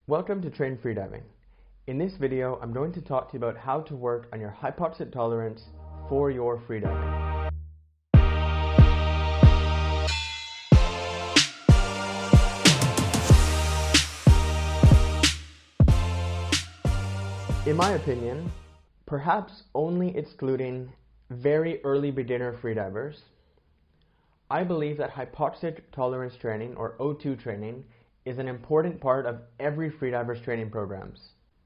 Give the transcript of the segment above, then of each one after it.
Welcome to Train Freediving. In this video, I'm going to talk to you about how to work on your hypoxic tolerance for your freediving. In my opinion, perhaps only excluding very early beginner freedivers, I believe that hypoxic tolerance training, or O2 training, is an important part of every freediver's training programs.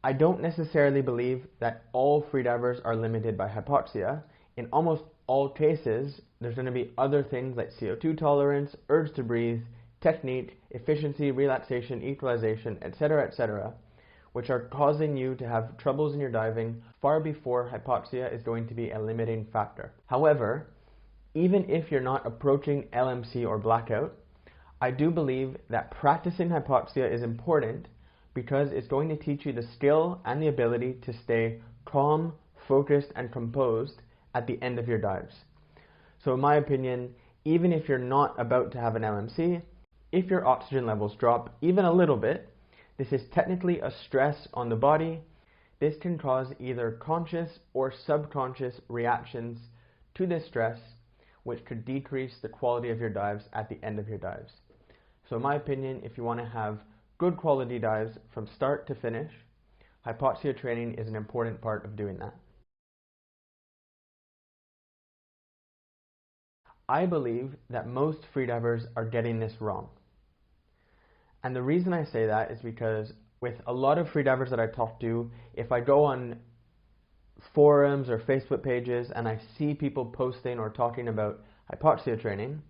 I don't necessarily believe that all freedivers are limited by hypoxia. In almost all cases, there's going to be other things like CO2 tolerance, urge to breathe, technique, efficiency, relaxation, equalization, etc., which are causing you to have troubles in your diving far before hypoxia is going to be a limiting factor. However, even if you're not approaching LMC or blackout, I do believe that practicing hypoxia is important because it's going to teach you the skill and the ability to stay calm, focused, and composed at the end of your dives. So in my opinion, even if you're not about to have an LMC, if your oxygen levels drop even a little bit, this is technically a stress on the body. This can cause either conscious or subconscious reactions to this stress, which could decrease the quality of your dives at the end of your dives. So in my opinion, if you want to have good quality dives from start to finish, hypoxia training is an important part of doing that. I believe that most freedivers are getting this wrong. And the reason I say that is because with a lot of freedivers that I talk to, if I go on forums or Facebook pages and I see people posting or talking about hypoxia training,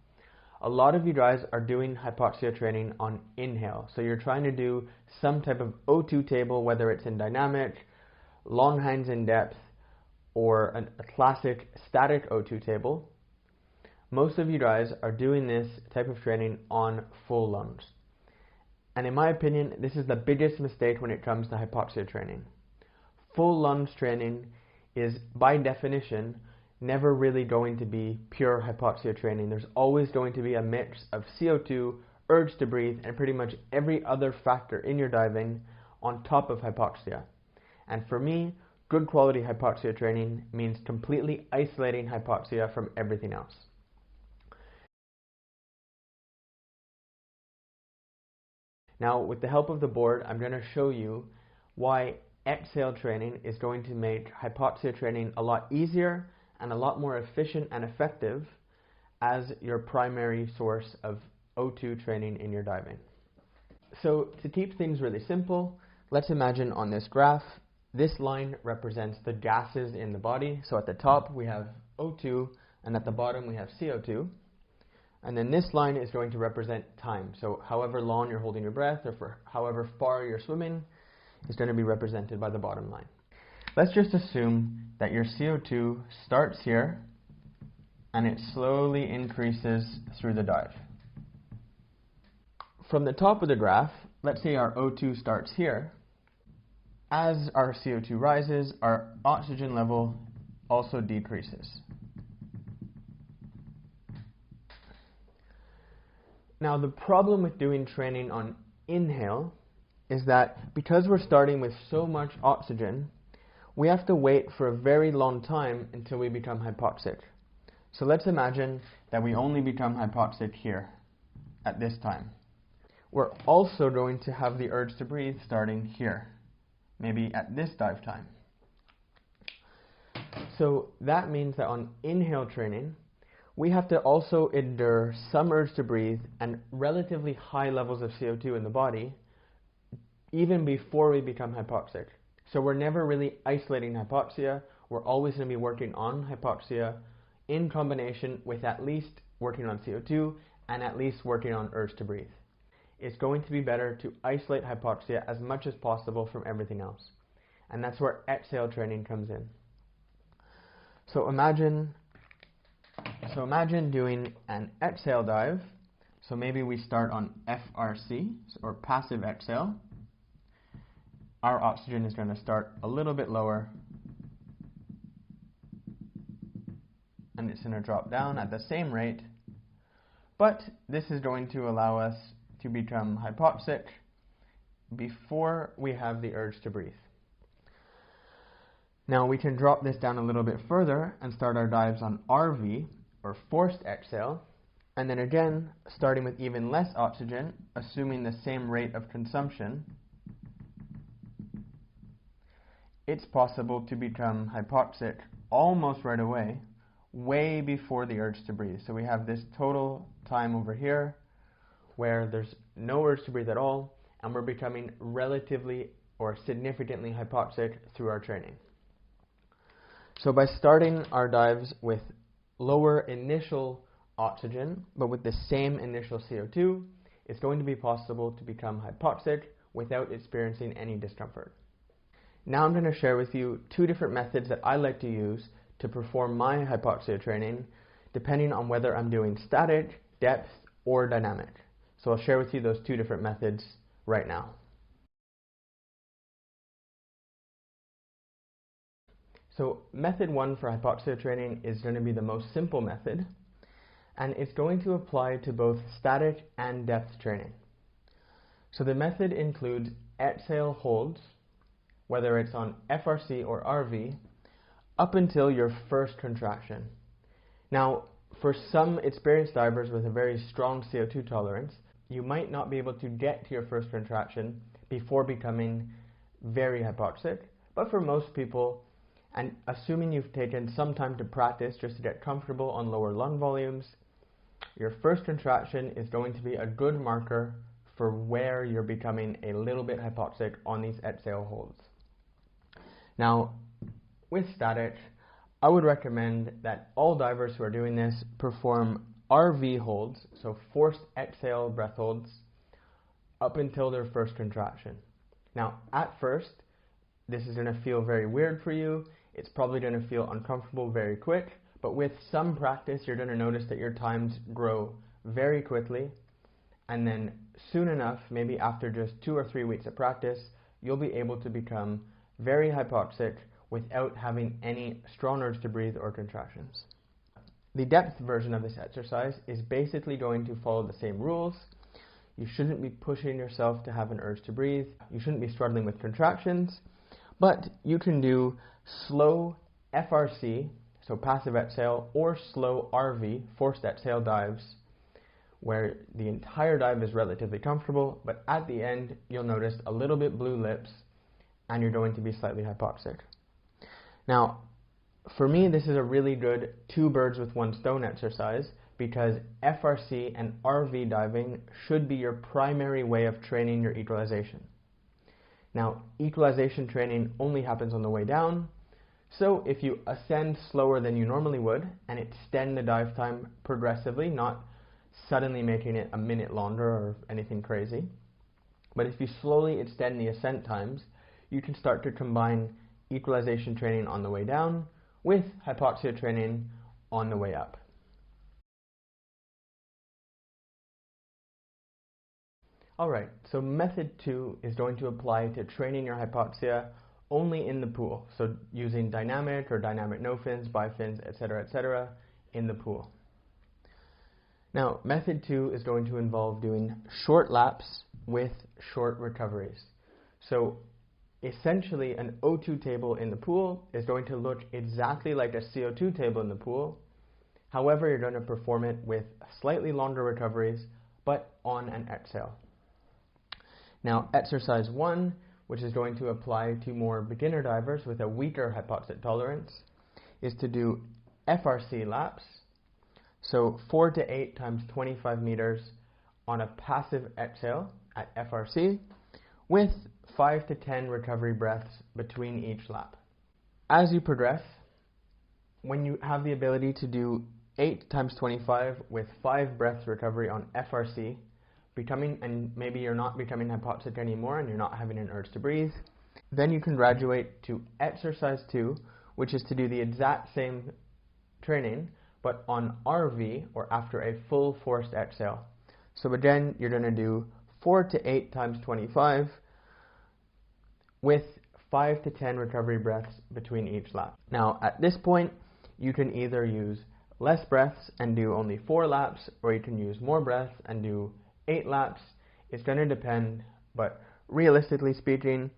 a lot of you guys are doing hypoxia training on inhale. So you're trying to do some type of O2 table, whether it's in dynamic, long hands in depth, or a classic static O2 table. Most of you guys are doing this type of training on full lungs. And in my opinion, this is the biggest mistake when it comes to hypoxia training. Full lungs training is, by definition, never really going to be pure hypoxia training. There's always going to be a mix of CO2, urge to breathe, and pretty much every other factor in your diving on top of hypoxia. And for me, good quality hypoxia training means completely isolating hypoxia from everything else. Now, with the help of the board, I'm going to show you why exhale training is going to make hypoxia training a lot easier and a lot more efficient and effective as your primary source of O2 training in your diving. So to keep things really simple, let's imagine on this graph, this line represents the gases in the body. So at the top we have O2 and at the bottom we have CO2. And then this line is going to represent time. So however long you're holding your breath or for however far you're swimming is going to be represented by the bottom line. Let's just assume that your CO2 starts here and it slowly increases through the dive. From the top of the graph, let's say our O2 starts here. As our CO2 rises, our oxygen level also decreases. Now the problem with doing training on inhale is that because we're starting with so much oxygen, we have to wait for a very long time until we become hypoxic. So let's imagine that we only become hypoxic here at this time. We're also going to have the urge to breathe starting here, maybe at this dive time. So that means that on inhale training, we have to also endure some urge to breathe and relatively high levels of CO2 in the body even before we become hypoxic. So we're never really isolating hypoxia. We're always going to be working on hypoxia in combination with at least working on CO2 and at least working on urge to breathe. It's going to be better to isolate hypoxia as much as possible from everything else. And that's where exhale training comes in. So imagine doing an exhale dive. So maybe we start on FRC, or passive exhale. Our oxygen is going to start a little bit lower and it's going to drop down at the same rate, but this is going to allow us to become hypoxic before we have the urge to breathe. Now we can drop this down a little bit further and start our dives on RV, or forced exhale, and then again, starting with even less oxygen, assuming the same rate of consumption, it's possible to become hypoxic almost right away, way before the urge to breathe. So we have this total time over here where there's no urge to breathe at all, and we're becoming relatively or significantly hypoxic through our training. So by starting our dives with lower initial oxygen, but with the same initial CO2, it's going to be possible to become hypoxic without experiencing any discomfort. Now I'm going to share with you two different methods that I like to use to perform my hypoxia training, depending on whether I'm doing static, depth, or dynamic. So I'll share with you those two different methods right now. So method one for hypoxia training is going to be the most simple method, and it's going to apply to both static and depth training. So the method includes exhale holds, whether it's on FRC or RV, up until your first contraction. Now, for some experienced divers with a very strong CO2 tolerance, you might not be able to get to your first contraction before becoming very hypoxic, but for most people, and assuming you've taken some time to practice just to get comfortable on lower lung volumes, your first contraction is going to be a good marker for where you're becoming a little bit hypoxic on these exhale holds. Now, with static, I would recommend that all divers who are doing this perform RV holds, so forced exhale breath holds, up until their first contraction. Now, at first, this is going to feel very weird for you. It's probably going to feel uncomfortable very quick, but with some practice, you're going to notice that your times grow very quickly, and then soon enough, maybe after just 2 or 3 weeks of practice, you'll be able to become very hypoxic without having any strong urge to breathe or contractions. The depth version of this exercise is basically going to follow the same rules. You shouldn't be pushing yourself to have an urge to breathe. You shouldn't be struggling with contractions, but you can do slow FRC, so passive exhale, or slow RV, forced exhale dives, where the entire dive is relatively comfortable, but at the end you'll notice a little bit blue lips and you're going to be slightly hypoxic. Now, for me, this is a really good 2 birds with 1 stone exercise, because FRC and RV diving should be your primary way of training your equalization. Now, equalization training only happens on the way down, so if you ascend slower than you normally would and extend the dive time progressively, not suddenly making it a minute longer or anything crazy, but if you slowly extend the ascent times, you can start to combine equalization training on the way down with hypoxia training on the way up. Alright, so method 2 is going to apply to training your hypoxia only in the pool, so using dynamic or dynamic no fins, bifins, etc. in the pool. Now, method 2 is going to involve doing short laps with short recoveries. So essentially, an O2 table in the pool is going to look exactly like a CO2 table in the pool. However, you're going to perform it with slightly longer recoveries, but on an exhale. Now, exercise 1, which is going to apply to more beginner divers with a weaker hypoxic tolerance, is to do FRC laps, so 4 to 8 times 25 meters on a passive exhale at FRC, with 5 to 10 recovery breaths between each lap. As you progress, when you have the ability to do 8 times 25 with 5 breaths recovery on FRC, and maybe you're not becoming hypoxic anymore and you're not having an urge to breathe, then you can graduate to exercise 2, which is to do the exact same training, but on RV, or after a full forced exhale. So again, you're going to do 4 to 8 times 25 with 5 to 10 recovery breaths between each lap. Now, at this point, you can either use less breaths and do only 4 laps, or you can use more breaths and do 8 laps. It's going to depend, but realistically speaking,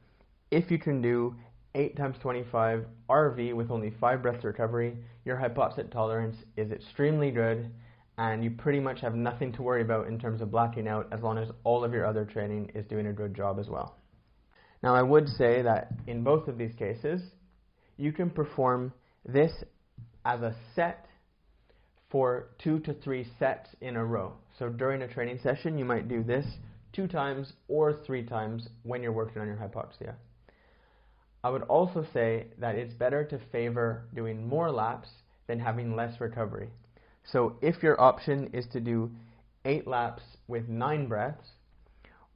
if you can do 8 times 25 RV with only 5 breaths recovery, your hypoxic tolerance is extremely good, and you pretty much have nothing to worry about in terms of blacking out as long as all of your other training is doing a good job as well. Now, I would say that in both of these cases, you can perform this as a set for 2 to 3 sets in a row. So during a training session, you might do this 2 times or 3 times when you're working on your hypoxia. I would also say that it's better to favor doing more laps than having less recovery. So if your option is to do 8 laps with 9 breaths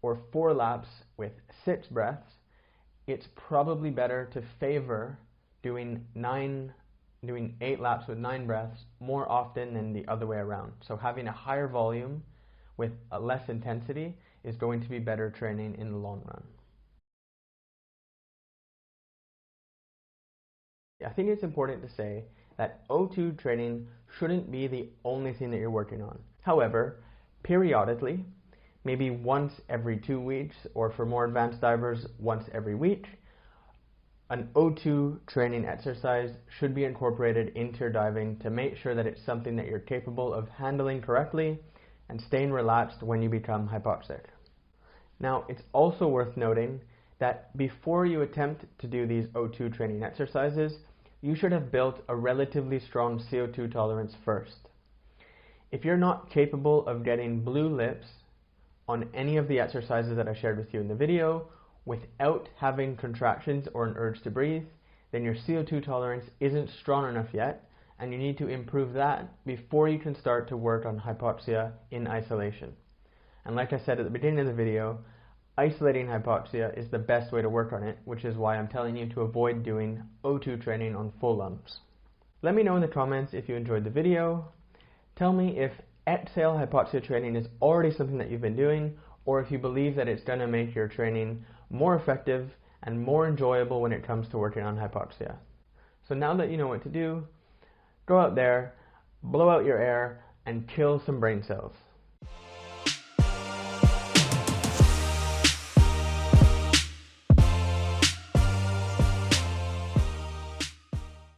or 4 laps with 6 breaths, it's probably better to favor doing 8 laps with 9 breaths more often than the other way around. So having a higher volume with a less intensity is going to be better training in the long run. I think it's important to say that O2 training shouldn't be the only thing that you're working on. However, periodically, maybe once every 2 weeks, or for more advanced divers, once every week, an O2 training exercise should be incorporated into your diving to make sure that it's something that you're capable of handling correctly and staying relaxed when you become hypoxic. Now, it's also worth noting that before you attempt to do these O2 training exercises, you should have built a relatively strong CO2 tolerance first. If you're not capable of getting blue lips on any of the exercises that I shared with you in the video without having contractions or an urge to breathe, then your CO2 tolerance isn't strong enough yet, and you need to improve that before you can start to work on hypoxia in isolation. And like I said at the beginning of the video, isolating hypoxia is the best way to work on it, which is why I'm telling you to avoid doing O2 training on full lumps. Let me know in the comments if you enjoyed the video. Tell me if exhale hypoxia training is already something that you've been doing, or if you believe that it's going to make your training more effective and more enjoyable when it comes to working on hypoxia. So now that you know what to do, go out there, blow out your air, and kill some brain cells.